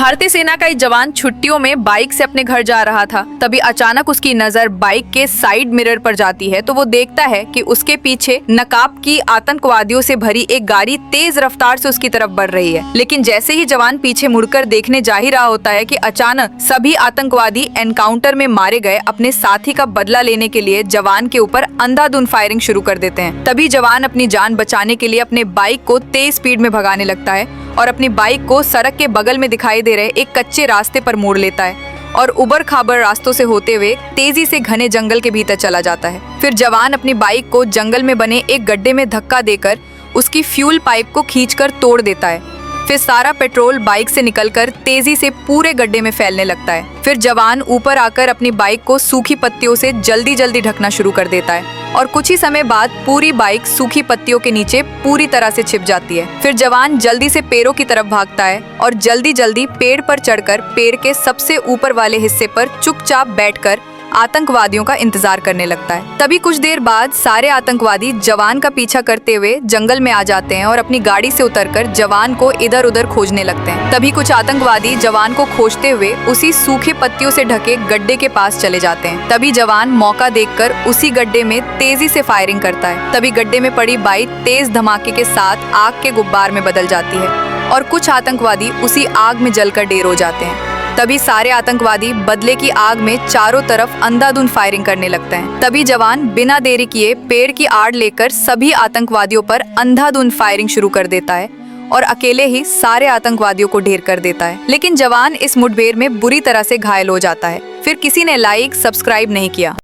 भारतीय सेना का एक जवान छुट्टियों में बाइक से अपने घर जा रहा था। तभी अचानक उसकी नजर बाइक के साइड मिरर पर जाती है तो वो देखता है कि उसके पीछे नकाब की आतंकवादियों से भरी एक गाड़ी तेज रफ्तार से उसकी तरफ बढ़ रही है। लेकिन जैसे ही जवान पीछे मुड़कर देखने जा ही रहा होता है कि अचानक सभी आतंकवादी एनकाउंटर में मारे गए अपने साथी का बदला लेने के लिए जवान के ऊपर अंधाधुंध फायरिंग शुरू कर देते हैं। तभी जवान अपनी जान बचाने के लिए अपने बाइक को तेज स्पीड में भगाने लगता है और अपनी बाइक को सड़क के बगल में दिखाई दे रहे एक कच्चे रास्ते पर मोड़ लेता है और उबड़ खाबड़ रास्तों से होते हुए तेजी से घने जंगल के भीतर चला जाता है। फिर जवान अपनी बाइक को जंगल में बने एक गड्ढे में धक्का देकर उसकी फ्यूल पाइप को खींचकर तोड़ देता है। फिर सारा पेट्रोल बाइक से निकलकर तेजी से पूरे गड्ढे में फैलने लगता है। फिर जवान ऊपर आकर अपनी बाइक को सूखी पत्तियों से जल्दी जल्दी ढकना शुरू कर देता है और कुछ ही समय बाद पूरी बाइक सूखी पत्तियों के नीचे पूरी तरह से छिप जाती है। फिर जवान जल्दी से पेड़ों की तरफ भागता है और जल्दी जल्दी पेड़ पर चढ़कर पेड़ के सबसे ऊपर वाले हिस्से पर चुपचाप बैठकर आतंकवादियों का इंतजार करने लगता है। तभी कुछ देर बाद सारे आतंकवादी जवान का पीछा करते हुए जंगल में आ जाते हैं और अपनी गाड़ी से उतरकर जवान को इधर उधर खोजने लगते हैं। तभी कुछ आतंकवादी जवान को खोजते हुए उसी सूखे पत्तियों से ढके गड्ढे के पास चले जाते हैं। तभी जवान मौका देखकर उसी गड्ढे में तेजी से फायरिंग करता है। तभी गड्ढे में पड़ी बाइक तेज धमाके के साथ आग के गुब्बार में बदल जाती है और कुछ आतंकवादी उसी आग में जलकर ढेर हो जाते हैं। तभी सारे आतंकवादी बदले की आग में चारों तरफ अंधाधुंध फायरिंग करने लगते हैं। तभी जवान बिना देरी किए पेड़ की आड़ लेकर सभी आतंकवादियों पर अंधाधुंध फायरिंग शुरू कर देता है और अकेले ही सारे आतंकवादियों को ढेर कर देता है। लेकिन जवान इस मुठभेड़ में बुरी तरह से घायल हो जाता है। फिर किसी ने लाइक सब्सक्राइब नहीं किया।